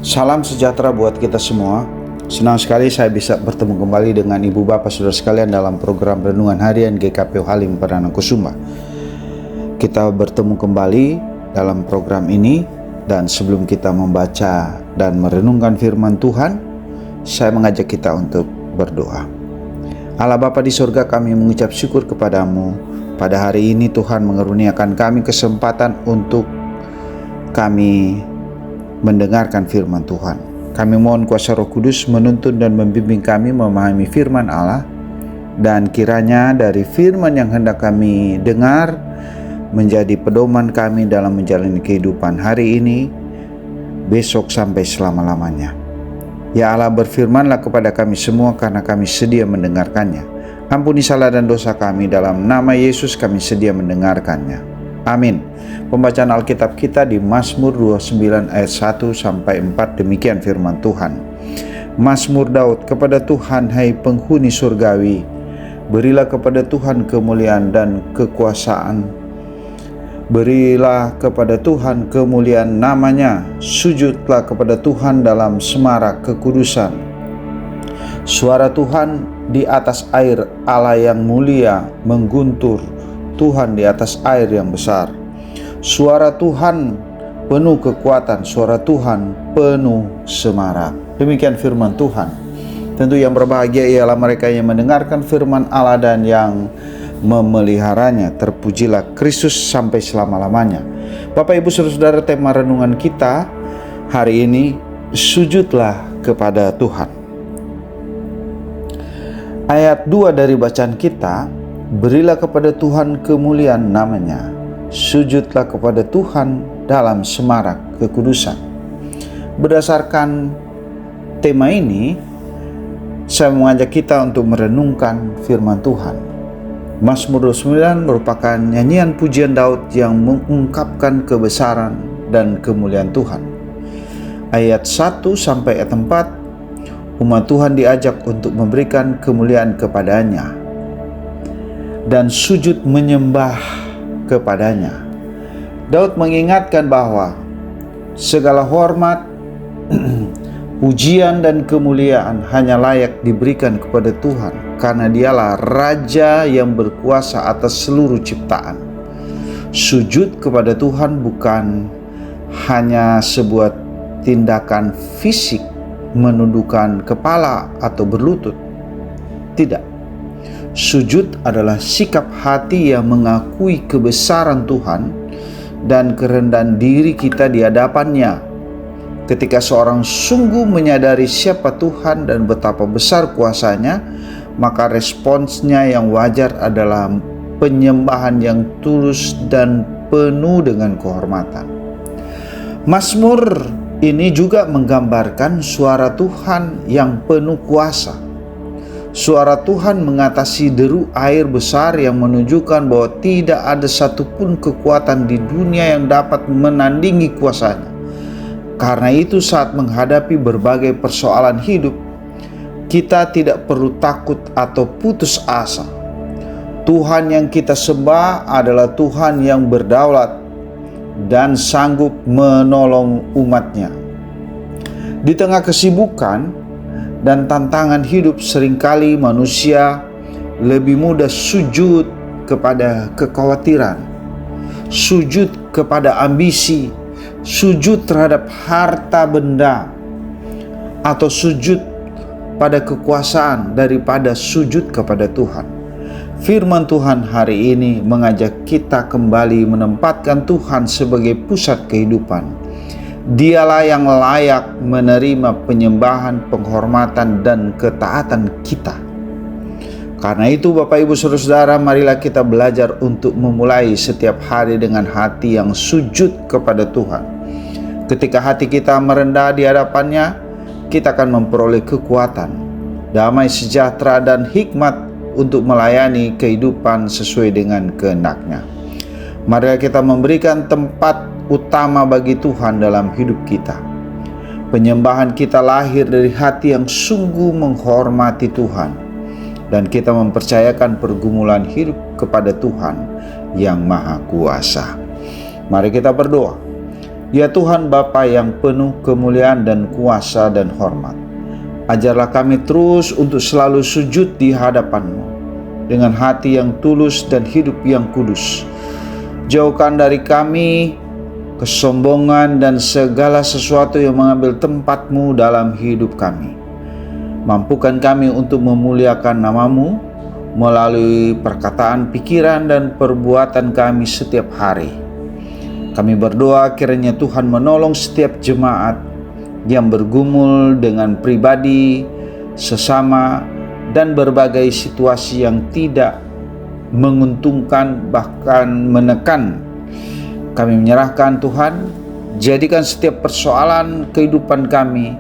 Salam sejahtera buat kita semua. Senang sekali saya bisa bertemu kembali dengan Ibu Bapak Saudara sekalian dalam program Renungan Harian GKP Halim Perdana Kusuma. Kita bertemu kembali dalam program ini, dan sebelum kita membaca dan merenungkan firman Tuhan, saya mengajak kita untuk berdoa. Allah Bapa di surga, kami mengucap syukur kepadamu. Pada hari ini Tuhan mengaruniakan kami kesempatan untuk kami mendengarkan firman Tuhan. Kami mohon kuasa Roh Kudus menuntun dan membimbing kami memahami firman Allah, dan kiranya dari firman yang hendak kami dengar menjadi pedoman kami dalam menjalani kehidupan hari ini, besok sampai selama-lamanya. Ya Allah, berfirmanlah kepada kami semua karena kami sedia mendengarkannya. Ampuni salah dan dosa kami, dalam nama Yesus kami sedia mendengarkannya. Amin. Pembacaan Alkitab kita di Mazmur 29 ayat 1 sampai 4, demikian firman Tuhan. Mazmur Daud. Kepada Tuhan, hai penghuni surgawi, berilah kepada Tuhan kemuliaan dan kekuasaan. Berilah kepada Tuhan kemuliaan namanya, sujudlah kepada Tuhan dalam semarak kekudusan. Suara Tuhan di atas air, Allah yang mulia mengguntur, Tuhan di atas air yang besar. Suara Tuhan penuh kekuatan, suara Tuhan penuh semarak. Demikian firman Tuhan. Tentu yang berbahagia ialah mereka yang mendengarkan firman Allah dan yang memeliharanya. Terpujilah Kristus sampai selama-lamanya. Bapak Ibu Saudara, tema renungan kita hari ini, sujudlah kepada Tuhan. Ayat 2 dari bacaan kita, berilah kepada Tuhan kemuliaan namanya, sujudlah kepada Tuhan dalam semarak kekudusan. Berdasarkan tema ini, saya mengajak kita untuk merenungkan firman Tuhan. Mazmur 29 merupakan nyanyian pujian Daud yang mengungkapkan kebesaran dan kemuliaan Tuhan. Ayat 1 sampai ayat 4, umat Tuhan diajak untuk memberikan kemuliaan kepadanya dan sujud menyembah kepadanya. Daud mengingatkan bahwa segala hormat, pujian dan kemuliaan hanya layak diberikan kepada Tuhan, karena Dialah Raja yang berkuasa atas seluruh ciptaan. Sujud kepada Tuhan bukan hanya sebuah tindakan fisik menundukkan kepala atau berlutut. Tidak. Sujud adalah sikap hati yang mengakui kebesaran Tuhan dan kerendahan diri kita di hadapannya. Ketika seorang sungguh menyadari siapa Tuhan dan betapa besar kuasanya, maka responsnya yang wajar adalah penyembahan yang tulus dan penuh dengan kehormatan. Mazmur ini juga menggambarkan suara Tuhan yang penuh kuasa. Suara Tuhan mengatasi deru air besar yang menunjukkan bahwa tidak ada satupun kekuatan di dunia yang dapat menandingi kuasanya. Karena itu saat menghadapi berbagai persoalan hidup, kita tidak perlu takut atau putus asa. Tuhan yang kita sembah adalah Tuhan yang berdaulat dan sanggup menolong umatnya. Di tengah kesibukan dan tantangan hidup, seringkali manusia lebih mudah sujud kepada kekhawatiran, sujud kepada ambisi, sujud terhadap harta benda, atau sujud pada kekuasaan daripada sujud kepada Tuhan. Firman Tuhan hari ini mengajak kita kembali menempatkan Tuhan sebagai pusat kehidupan. Dialah yang layak menerima penyembahan, penghormatan, dan ketaatan kita. Karena itu Bapak Ibu Saudara, marilah kita belajar untuk memulai setiap hari dengan hati yang sujud kepada Tuhan. Ketika hati kita merendah di hadapannya, kita akan memperoleh kekuatan, damai sejahtera, dan hikmat untuk melayani kehidupan sesuai dengan kehendak-Nya. Marilah kita memberikan tempat utama bagi Tuhan dalam hidup kita. Penyembahan kita lahir dari hati yang sungguh menghormati Tuhan, dan kita mempercayakan pergumulan hidup kepada Tuhan yang Maha Kuasa. Mari kita berdoa. Ya Tuhan Bapa yang penuh kemuliaan dan kuasa dan hormat, ajarlah kami terus untuk selalu sujud di hadapan-Mu dengan hati yang tulus dan hidup yang kudus. Jauhkan dari kami kesombongan dan segala sesuatu yang mengambil tempat-Mu dalam hidup kami. Mampukan kami untuk memuliakan nama-Mu melalui perkataan, pikiran, dan perbuatan kami setiap hari. Kami berdoa kiranya Tuhan menolong setiap jemaat yang bergumul dengan pribadi, sesama, dan berbagai situasi yang tidak menguntungkan bahkan menekan. Kami menyerahkan Tuhan, jadikan setiap persoalan kehidupan kami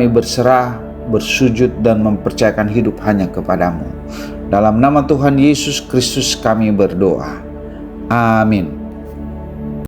berserah, bersujud, dan mempercayakan hidup hanya kepadamu. Dalam nama Tuhan Yesus Kristus kami berdoa. Amin.